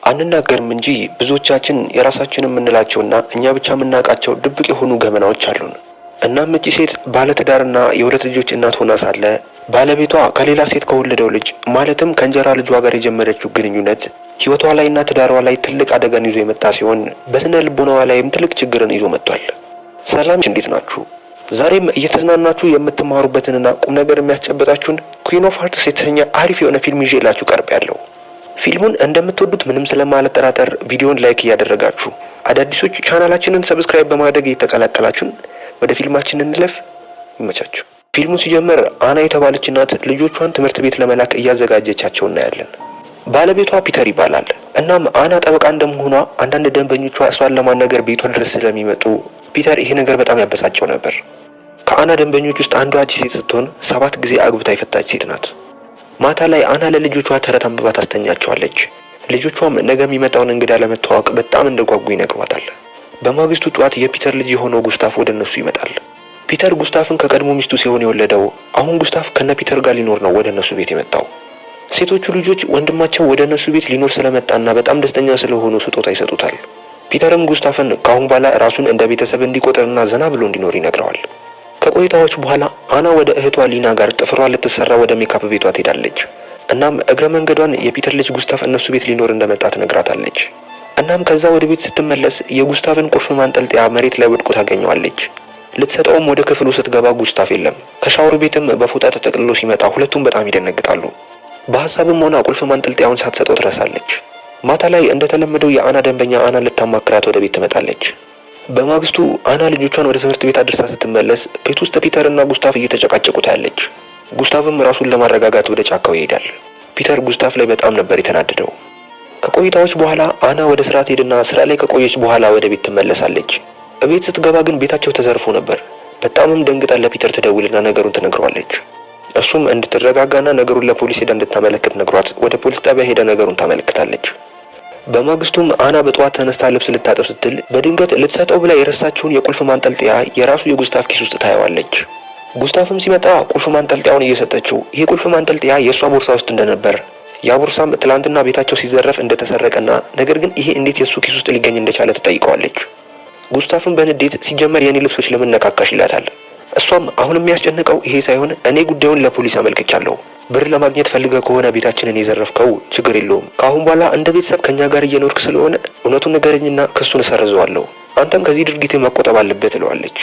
አንናገርም እንጂ ብዙዎቻችን የራሳችን የምንላቸውና እኛ ብቻ የምናውቃቸው ድብቅ የሆኑ ገመናዎች አሉን። እናም እቺ ሴት ባለትዳርና የሁለት ልጆች እናት ሆና ሳለ ባለቤቷ ከሌላ ሴት ከወለደው ልጅ ማለትም ከእንጀራ ልጇ ጋር የጀመረችው ግንኙነት ህይወቷ ላይና ትዳሯ ላይ ትልቅ አደጋን ይዞ የመጣ ሲሆን በስነ ልቦናዋ ላይም ትልቅ ችግርን ይዞ መጥቷል። ሰላም፣ እንዴት ናችሁ? ዛሬም እየተዝናናችሁ የምትማሩበትንና ቁም ነገር የሚያስጨብጣችሁን ኩዊን ኦፍ ሃርትስ የተሰኘ አሪፍ የሆነ ፊልም ይዤላችሁ ቀርቤያለሁ። ፊልሙን እንደምትወዱት ምንም ስለማልጠራጠር ቪዲዮን ላይክ እያደረጋችሁ አዳዲሶች ቻናላችንን ሰብስክራይብ በማድረግ እየተቀላቀላችሁን ወደ ፊልማችን እንለፍ። ይመቻችሁ። ፊልሙ ሲጀምር አና የተባለች እናት ልጆቿን ትምህርት ቤት ለመላክ እያዘጋጀቻቸው እናያለን። ባለቤቷ ፒተር ይባላል። እናም አና ጠበቃ እንደመሆኗ አንዳንድ ደንበኞቿ እሷን ለማናገር ቤቷ ድረስ ስለሚመጡ ፒተር ይሄ ነገር በጣም ያበሳጨው ነበር። ከአና ደንበኞች ውስጥ አንዷ ሴት ስትሆን 7 ጊዜ አግብታ የፈታች ሴት ናት። ማታ ላይ አና ለልጆቿ ተረት አንብባ ታስተኛቸዋለች። ልጆቿም ነገ የሚመጣውን እንግዳ ለመተዋወቅ በጣም እንደጓጉ ይነግሯታል። በማግስቱ ጠዋት የፒተር ልጅ የሆነው ጉስታፍ ወደ እነሱ ይመጣል። ፒተር ጉስታፍን ከቀድሞ ሚስቱ ሲሆን የወለደው አሁን ጉስታፍ ከነ ፒተር ጋር ሊኖር ነው ወደ እነሱ ቤት የመጣው። ሴቶቹ ልጆች ወንድማቸው ወደ እነሱ ቤት ሊኖር ስለመጣና በጣም ደስተኛ ስለሆኑ ስጦታ ይሰጡታል። ፒተርም ጉስታፍን ከአሁን በኋላ ራሱን እንደ ቤተሰብ እንዲቆጥርና ዘና ብሎ እንዲኖር ይነግረዋል። ከቆይታዎች በኋላ አና ወደ እህቷ ሊና ጋር ጥፍሯ ልትሰራ ወደ ሜካፕ ቤቷ ትሄዳለች። እናም እግረ መንገዷን የፒተር ልጅ ጉስታፍ እነሱ ቤት ሊኖር እንደመጣ ትነግራታለች። እናም ከዛ ወደ ቤት ስትመለስ የጉስታፍን ቁልፍ ማንጠልጠያ መሬት ላይ ወድቆ ታገኘዋለች። ልትሰጠውም ወደ ክፍሉ ስትገባ ጉስታፍ የለም። ከሻወር ቤትም በፎጣ ተጠቅልሎ ሲመጣ ሁለቱም በጣም ይደነግጣሉ። በሀሳብም ሆና ቁልፍ ማንጠልጠያውን ሳትሰጠው ትረሳለች። ማታ ላይ እንደተለመደው የአና ደንበኛ አና ልታማክራት ወደ ቤት ትመጣለች። በማግስቱ አና ልጆቿን ወደ ትምህርት ቤት አድርሳ ስትመለስ ቤት ውስጥ ፒተር እና ጉስታፍ እየተጨቃጨቁ ታያለች። ጉስታፍም ራሱን ለማረጋጋት ወደ ጫካው ይሄዳል። ፒተር ጉስታፍ ላይ በጣም ነበር የተናደደው። ከቆይታዎች በኋላ አና ወደ ስራ ትሄድና ስራ ላይ ከቆየች በኋላ ወደ ቤት ትመለሳለች። ቤት ስትገባ ግን ቤታቸው ተዘርፎ ነበር። በጣምም ደንግጣ ለፒተር ትደውልና ነገሩን ትነግረዋለች። እሱም እንድትረጋጋና ነገሩን ለፖሊስ ሄዳ እንድታመለክት ነግሯት ወደ ፖሊስ ጣቢያ ሄዳ ነገሩን ታመለክታለች። በማግስቱም አና በጠዋት ተነስታ ልብስ ልታጠብ ስትል በድንገት ልትሰጠው ብላ የረሳችውን የቁልፍ ማንጠልጠያ የራሱ የጉስታፍ ኪስ ውስጥ ታየዋለች። ጉስታፍም ሲመጣ ቁልፍ ማንጠልጠያውን እየሰጠችው ይሄ ቁልፍ ማንጠልጠያ የእሷ ቦርሳ ውስጥ እንደነበር፣ ያ ቦርሳም ትላንትና ቤታቸው ሲዘረፍ እንደተሰረቀና ነገር ግን ይሄ እንዴት የእሱ ኪስ ውስጥ ሊገኝ እንደቻለ ትጠይቀዋለች። ጉስታፍም በንዴት ሲጀመር የኔ ልብሶች ለምን ነካካሽ ይላታል። እሷም አሁን የሚያስጨንቀው ይሄ ሳይሆን እኔ ጉዳዩን ለፖሊስ አመልክቻለሁ። ብር ለማግኘት ፈልገህ ከሆነ ቤታችንን የዘረፍከው ችግር የለውም። ከአሁን በኋላ እንደ ቤተሰብ ከኛ ጋር እየኖርክ ስለሆነ እውነቱን ንገረኝና ክሱን እሰርዘዋለሁ። አንተም ከዚህ ድርጊት መቆጠብ አለበት ትለዋለች።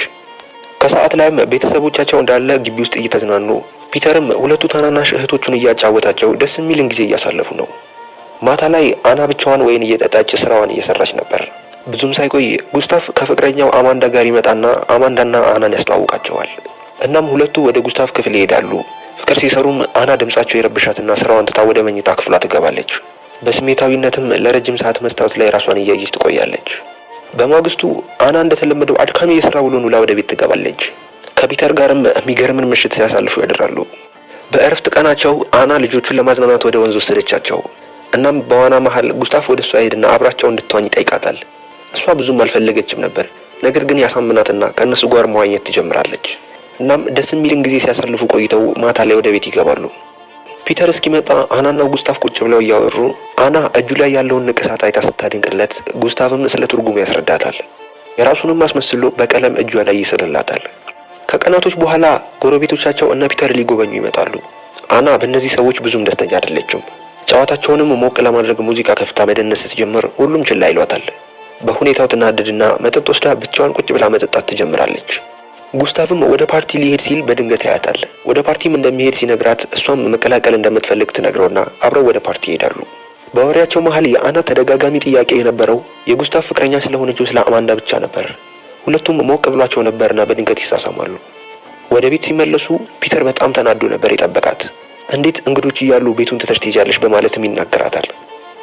ከሰዓት ላይም ቤተሰቦቻቸው እንዳለ ግቢ ውስጥ እየተዝናኑ ፒተርም ሁለቱ ታናናሽ እህቶቹን እያጫወታቸው ደስ የሚልን ጊዜ እያሳለፉ ነው። ማታ ላይ አና ብቻዋን ወይን እየጠጣች ስራዋን እየሰራች ነበር። ብዙም ሳይቆይ ጉስታፍ ከፍቅረኛው አማንዳ ጋር ይመጣና አማንዳና አናን ያስተዋውቃቸዋል። እናም ሁለቱ ወደ ጉስታፍ ክፍል ይሄዳሉ። ፍቅር ሲሰሩም አና ድምጻቸው የረብሻትና ስራዋን ትታ ወደ መኝታ ክፍሏ ትገባለች። በስሜታዊነትም ለረጅም ሰዓት መስታወት ላይ ራሷን እያየች ትቆያለች። በማግስቱ አና እንደተለመደው አድካሚ የስራ ውሎን ውላ ወደ ቤት ትገባለች። ከፒተር ጋርም የሚገርምን ምሽት ሲያሳልፉ ያድራሉ። በእረፍት ቀናቸው አና ልጆቹን ለማዝናናት ወደ ወንዝ ወሰደቻቸው። እናም በዋና መሃል ጉስታፍ ወደ እሷ ሄድና አብራቸው እንድትዋኝ ይጠይቃታል። እሷ ብዙም አልፈለገችም ነበር። ነገር ግን ያሳምናትና ከእነሱ ጋር መዋኘት ትጀምራለች። እናም ደስ የሚልን ጊዜ ሲያሳልፉ ቆይተው ማታ ላይ ወደ ቤት ይገባሉ። ፒተር እስኪመጣ አናና ጉስታፍ ቁጭ ብለው እያወሩ አና እጁ ላይ ያለውን ንቅሳት አይታ ስታደንቅለት ጉስታፍም ስለ ትርጉሙ ያስረዳታል። የራሱንም አስመስሎ በቀለም እጇ ላይ ይስልላታል። ከቀናቶች በኋላ ጎረቤቶቻቸው እነ ፒተር ሊጎበኙ ይመጣሉ። አና በእነዚህ ሰዎች ብዙም ደስተኛ አይደለችም። ጨዋታቸውንም ሞቅ ለማድረግ ሙዚቃ ከፍታ መደነስ ስትጀምር ሁሉም ችላ ይሏታል። በሁኔታው ትናደድና መጠጥ ወስዳ ብቻዋን ቁጭ ብላ መጠጣት ትጀምራለች። ጉስታፍም ወደ ፓርቲ ሊሄድ ሲል በድንገት ያያታል። ወደ ፓርቲም እንደሚሄድ ሲነግራት እሷም መቀላቀል እንደምትፈልግ ትነግረውና አብረው ወደ ፓርቲ ይሄዳሉ። በወሬያቸው መሃል የአና ተደጋጋሚ ጥያቄ የነበረው የጉስታፍ ፍቅረኛ ስለሆነችው ስለ አማንዳ ብቻ ነበር። ሁለቱም ሞቅ ብሏቸው ነበርና በድንገት ይሳሳማሉ። ወደ ቤት ሲመለሱ ፒተር በጣም ተናዶ ነበር የጠበቃት። እንዴት እንግዶች እያሉ ቤቱን ትተሽ ትሄጃለሽ በማለትም ይናገራታል።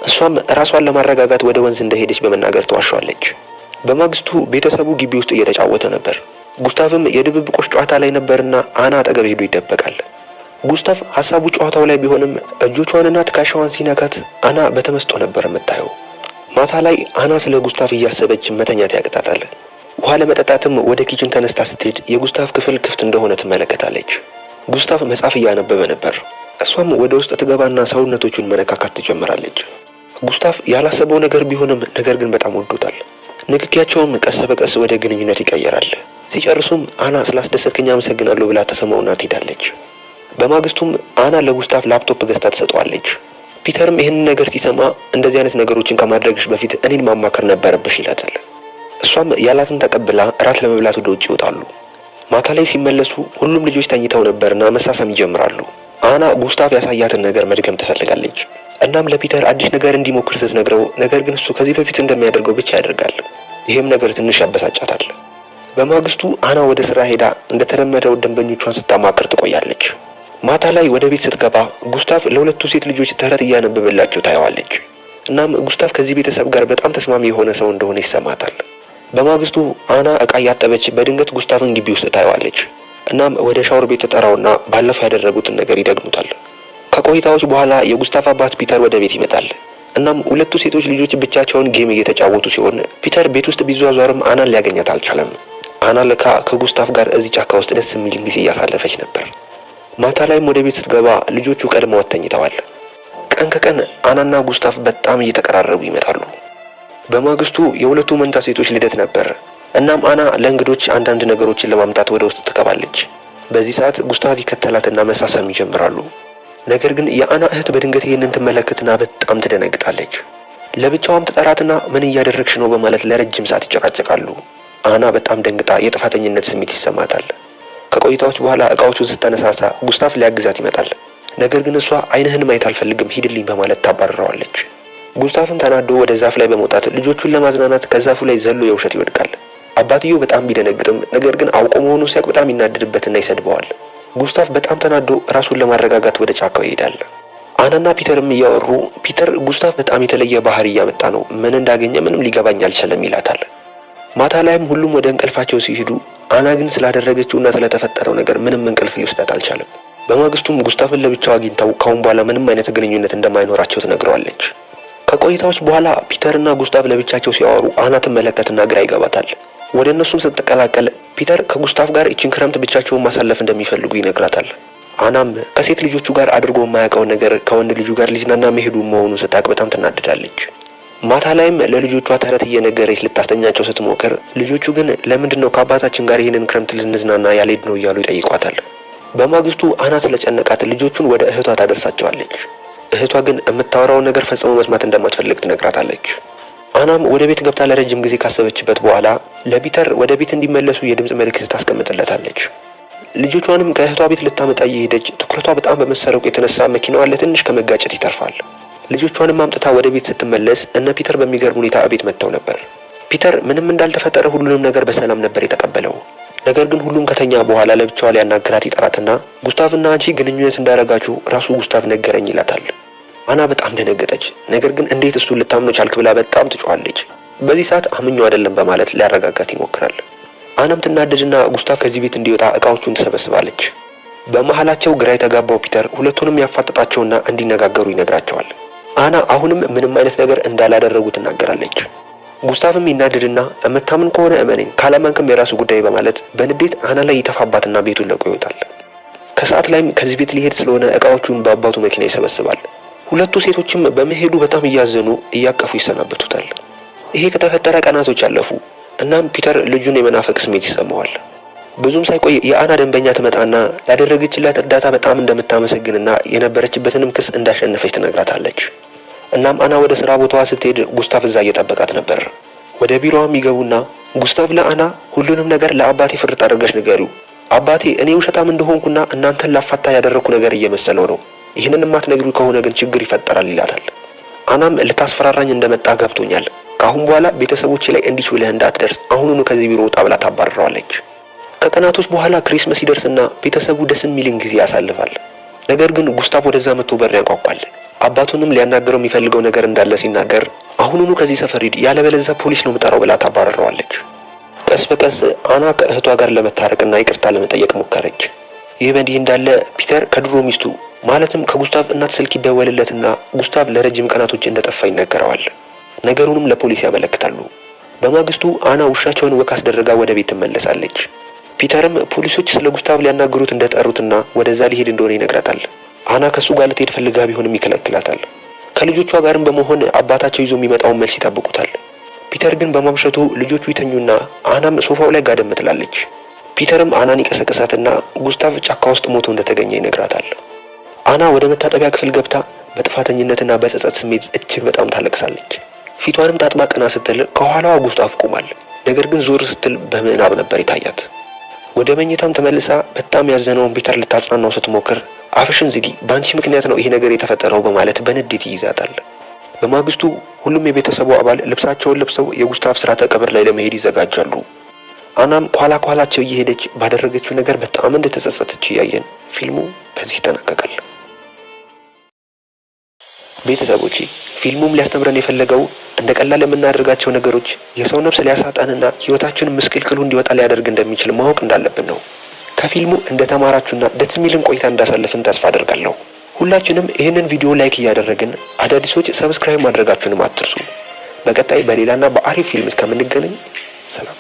እሷም ራሷን ለማረጋጋት ወደ ወንዝ እንደሄደች በመናገር ተዋሻለች። በማግስቱ ቤተሰቡ ግቢ ውስጥ እየተጫወተ ነበር። ጉስታፍም የድብብቆሽ ጨዋታ ላይ ነበርና አና አጠገብ ሄዶ ይደበቃል። ጉስታፍ ሐሳቡ ጨዋታው ላይ ቢሆንም እጆቿንና ትከሻዋን ሲነካት አና በተመስጦ ነበር የምታየው። ማታ ላይ አና ስለ ጉስታፍ እያሰበች መተኛት ያቅታታል። ውሃ ለመጠጣትም ወደ ኪችን ተነስታ ስትሄድ የጉስታፍ ክፍል ክፍት እንደሆነ ትመለከታለች። ጉስታፍ መጽሐፍ እያነበበ ነበር። እሷም ወደ ውስጥ ትገባና ሰውነቶቹን መነካካት ትጀምራለች። ጉስታፍ ያላሰበው ነገር ቢሆንም ነገር ግን በጣም ወዶታል። ንግግያቸውም ቀስ በቀስ ወደ ግንኙነት ይቀየራል። ሲጨርሱም አና ስላስደሰትከኝ አመሰግናለሁ ብላ ተሰማውና ትሄዳለች። በማግስቱም አና ለጉስታፍ ላፕቶፕ ገዝታ ትሰጠዋለች። ፒተርም ይህንን ነገር ሲሰማ እንደዚህ አይነት ነገሮችን ከማድረግሽ በፊት እኔን ማማከር ነበረብሽ ይላታል። እሷም ያላትን ተቀብላ እራት ለመብላት ወደ ውጭ ይወጣሉ። ማታ ላይ ሲመለሱ ሁሉም ልጆች ተኝተው ነበርና መሳሳም ይጀምራሉ። አና ጉስታፍ ያሳያትን ነገር መድገም ትፈልጋለች። እናም ለፒተር አዲስ ነገር እንዲሞክር ስትነግረው ነገር ግን እሱ ከዚህ በፊት እንደሚያደርገው ብቻ ያደርጋል። ይህም ነገር ትንሽ ያበሳጫታል። በማግስቱ አና ወደ ስራ ሄዳ እንደተለመደው ደንበኞቿን ስታማክር ትቆያለች። ማታ ላይ ወደ ቤት ስትገባ ጉስታፍ ለሁለቱ ሴት ልጆች ተረት እያነበበላቸው ታየዋለች። እናም ጉስታፍ ከዚህ ቤተሰብ ጋር በጣም ተስማሚ የሆነ ሰው እንደሆነ ይሰማታል። በማግስቱ አና እቃ እያጠበች በድንገት ጉስታፍን ግቢ ውስጥ ታየዋለች። እናም ወደ ሻወር ቤት ተጠራውና ባለፈው ያደረጉትን ነገር ይደግሙታል። ከቆይታዎች በኋላ የጉስታፍ አባት ፒተር ወደ ቤት ይመጣል። እናም ሁለቱ ሴቶች ልጆች ብቻቸውን ጌም እየተጫወቱ ሲሆን ፒተር ቤት ውስጥ ቢዟዟርም አናን ሊያገኛት አልቻለም። አና ለካ ከጉስታፍ ጋር እዚህ ጫካ ውስጥ ደስ የሚል ጊዜ እያሳለፈች ነበር። ማታ ላይም ወደ ቤት ስትገባ ልጆቹ ቀድመው ተኝተዋል። ቀን ከቀን አናና ጉስታፍ በጣም እየተቀራረቡ ይመጣሉ። በማግስቱ የሁለቱ መንታ ሴቶች ልደት ነበር። እናም አና ለእንግዶች አንዳንድ ነገሮችን ለማምጣት ወደ ውስጥ ትገባለች። በዚህ ሰዓት ጉስታፍ ይከተላትና መሳሳም ይጀምራሉ። ነገር ግን የአና እህት በድንገት ይህንን ትመለከትና በጣም ትደነግጣለች። ለብቻዋም ትጠራትና ምን እያደረግሽ ነው በማለት ለረጅም ሰዓት ይጨቃጨቃሉ። አና በጣም ደንግጣ የጥፋተኝነት ስሜት ይሰማታል። ከቆይታዎች በኋላ እቃዎቹን ስታነሳሳ ጉስታፍ ሊያግዛት ይመጣል። ነገር ግን እሷ ዓይንህን ማየት አልፈልግም ሂድልኝ በማለት ታባርረዋለች። ጉስታፍም ተናዶ ወደ ዛፍ ላይ በመውጣት ልጆቹን ለማዝናናት ከዛፉ ላይ ዘሎ የውሸት ይወድቃል። አባትየው በጣም ቢደነግጥም ነገር ግን አውቆ መሆኑን ሲያውቅ በጣም ይናደድበትና ይሰድበዋል። ጉስታፍ በጣም ተናዶ ራሱን ለማረጋጋት ወደ ጫካው ይሄዳል። አናና ፒተርም እያወሩ ፒተር ጉስታፍ በጣም የተለየ ባህሪ እያመጣ ነው፣ ምን እንዳገኘ ምንም ሊገባኝ አልቻለም ይላታል። ማታ ላይም ሁሉም ወደ እንቅልፋቸው ሲሄዱ አና ግን ስላደረገችውና ስለተፈጠረው ነገር ምንም እንቅልፍ ሊወስዳት አልቻለም። በማግስቱም ጉስታፍን ለብቻው አግኝታው ካሁን በኋላ ምንም አይነት ግንኙነት እንደማይኖራቸው ትነግረዋለች። ከቆይታዎች በኋላ ፒተርና ጉስታፍ ለብቻቸው ሲያወሩ አና ትመለከትና ግራ ይገባታል። ወደ እነሱም ስትቀላቀል ፒተር ከጉስታፍ ጋር እቺን ክረምት ብቻቸውን ማሳለፍ እንደሚፈልጉ ይነግራታል። አናም ከሴት ልጆቹ ጋር አድርጎ የማያውቀውን ነገር ከወንድ ልጁ ጋር ሊዝናና መሄዱ መሆኑን ስታውቅ በጣም ትናደዳለች። ማታ ላይም ለልጆቿ ተረት እየነገረች ልታስተኛቸው ስትሞክር ልጆቹ ግን ለምንድነው ከአባታችን ጋር ይህንን ክረምት ልንዝናና ያልሄድ ነው እያሉ ይጠይቋታል። በማግስቱ አና ስለጨነቃት ልጆቹን ወደ እህቷ ታደርሳቸዋለች። እህቷ ግን የምታወራውን ነገር ፈጽሞ መስማት እንደማትፈልግ ትነግራታለች። አናም ወደ ቤት ገብታ ለረጅም ጊዜ ካሰበችበት በኋላ ለፒተር ወደ ቤት እንዲመለሱ የድምጽ መልእክት ታስቀምጥለታለች። ልጆቿንም ከእህቷ ቤት ልታመጣ እየሄደች ትኩረቷ በጣም በመሰረቁ የተነሳ መኪናዋ ለትንሽ ከመጋጨት ይተርፋል። ልጆቿንም አምጥታ ወደ ቤት ስትመለስ እነ ፒተር በሚገርም ሁኔታ ቤት መጥተው ነበር። ፒተር ምንም እንዳልተፈጠረ ሁሉንም ነገር በሰላም ነበር የተቀበለው። ነገር ግን ሁሉም ከተኛ በኋላ ለብቻዋ ሊያናግራት ይጠራትና ጉስታፍና አንቺ ግንኙነት እንዳደረጋችሁ ራሱ ጉስታፍ ነገረኝ ይላታል። አና በጣም ደነገጠች። ነገር ግን እንዴት እሱን ልታምኖ ቻልክ ብላ በጣም ትጮኻለች። በዚህ ሰዓት አምኜው አይደለም በማለት ሊያረጋጋት ይሞክራል። አናም ትናደድና ጉስታፍ ከዚህ ቤት እንዲወጣ እቃዎቹን ትሰበስባለች። በመሃላቸው ግራ የተጋባው ፒተር ሁለቱንም ያፋጠጣቸውና እንዲነጋገሩ ይነግራቸዋል። አና አሁንም ምንም አይነት ነገር እንዳላደረጉ ትናገራለች። ጉስታፍም ይናደድና እምታምን ከሆነ እመነኝ ካላመንክም የራሱ ጉዳይ በማለት በንዴት አና ላይ ይተፋባትና ቤቱን ለቆ ይወጣል። ከሰዓት ላይም ከዚህ ቤት ሊሄድ ስለሆነ እቃዎቹን በአባቱ መኪና ይሰበስባል። ሁለቱ ሴቶችም በመሄዱ በጣም እያዘኑ እያቀፉ ይሰናበቱታል። ይሄ ከተፈጠረ ቀናቶች አለፉ። እናም ፒተር ልጁን የመናፈቅ ስሜት ይሰማዋል። ብዙም ሳይቆይ የአና ደንበኛ ትመጣና ያደረገችላት እርዳታ በጣም እንደምታመሰግንና የነበረችበትንም ክስ እንዳሸነፈች ትነግራታለች። እናም አና ወደ ስራ ቦታዋ ስትሄድ ጉስታፍ እዛ እየጠበቃት ነበር። ወደ ቢሮዋም ይገቡና ጉስታፍ ለአና ሁሉንም ነገር ለአባቴ ፍርጥ አድርገሽ ንገሪው፣ አባቴ እኔ ውሸታም እንደሆንኩና እናንተን ላፋታ ያደረኩ ነገር እየመሰለው ነው፣ ይህንን የማትነግሪው ከሆነ ግን ችግር ይፈጠራል ይላታል። አናም ልታስፈራራኝ እንደመጣ ገብቶኛል፣ ከአሁን በኋላ ቤተሰቦቼ ላይ እንዲህ ብለህ እንዳትደርስ አሁኑኑ ከዚህ ቢሮ ውጣ ብላ ታባርረዋለች። ከቀናቶች በኋላ ክሪስመስ ይደርስና ቤተሰቡ ደስ የሚልን ጊዜ ያሳልፋል። ነገር ግን ጉስታፍ ወደዛ መጥቶ በር ያንኳኳል። አባቱንም ሊያናገረው የሚፈልገው ነገር እንዳለ ሲናገር አሁኑኑ ከዚህ ሰፈር ሂድ ያለበለዚያ ፖሊስ ነው የምጠራው ብላ ታባርረዋለች። ቀስ በቀስ አና ከእህቷ ጋር ለመታረቅና ይቅርታ ለመጠየቅ ሞከረች። ይህ በእንዲህ እንዳለ ፒተር ከድሮ ሚስቱ ማለትም ከጉስታፍ እናት ስልክ ይደወልለትና ጉስታፍ ለረጅም ቀናቶች እንደጠፋ ይነገረዋል። ነገሩንም ለፖሊስ ያመለክታሉ። በማግስቱ አና ውሻቸውን ወክ አስደረጋ ወደ ቤት ትመለሳለች። ፒተርም ፖሊሶች ስለ ጉስታፍ ሊያናግሩት እንደጠሩትና ወደዛ ሊሄድ እንደሆነ ይነግራታል። አና ከሱ ጋር ልትሄድ ፈልጋ ቢሆንም ይከለክላታል። ከልጆቿ ጋርም በመሆን አባታቸው ይዞ የሚመጣውን መልስ ይጠብቁታል። ፒተር ግን በማምሸቱ ልጆቹ ይተኙና አናም ሶፋው ላይ ጋደም ትላለች። ፒተርም አናን ይቀሰቅሳትና ጉስታቭ ጫካ ውስጥ ሞቶ እንደተገኘ ይነግራታል። አና ወደ መታጠቢያ ክፍል ገብታ በጥፋተኝነትና በጸጸት ስሜት እጅግ በጣም ታለቅሳለች። ፊቷንም ታጥባ ቀና ስትል ከኋላዋ ጉስታቭ ቆሟል። ነገር ግን ዞር ስትል በምናብ ነበር የታያት። ወደ መኝታም ተመልሳ በጣም ያዘነውን ፒተር ልታጽናናው ስትሞክር አፍሽን ዝጊ፣ በአንቺ ምክንያት ነው ይሄ ነገር የተፈጠረው በማለት በንዴት ይይዛታል። በማግስቱ ሁሉም የቤተሰቡ አባል ልብሳቸውን ለብሰው የጉስታቭ ስርዓተ ቀብር ላይ ለመሄድ ይዘጋጃሉ። አናም ኋላቸው እየሄደች ባደረገችው ነገር በጣም እንደተጸጸተች እያየን ፊልሙ በዚህ ይጠናቀቃል። ቤተሰቦቼ ፊልሙም ሊያስተምረን የፈለገው እንደ ቀላል የምናደርጋቸው ነገሮች የሰው ነፍስ ሊያሳጣንና ህይወታችንን ምስቅልቅሉ እንዲወጣ ሊያደርግ እንደሚችል ማወቅ እንዳለብን ነው። ከፊልሙ እንደተማራችሁና ደስ የሚልን ቆይታ እንዳሳለፍን ተስፋ አደርጋለሁ። ሁላችንም ይህንን ቪዲዮ ላይክ እያደረግን አዳዲሶች ሰብስክራይብ ማድረጋችሁንም አትርሱ። በቀጣይ በሌላና በአሪፍ ፊልም እስከምንገናኝ ሰላም።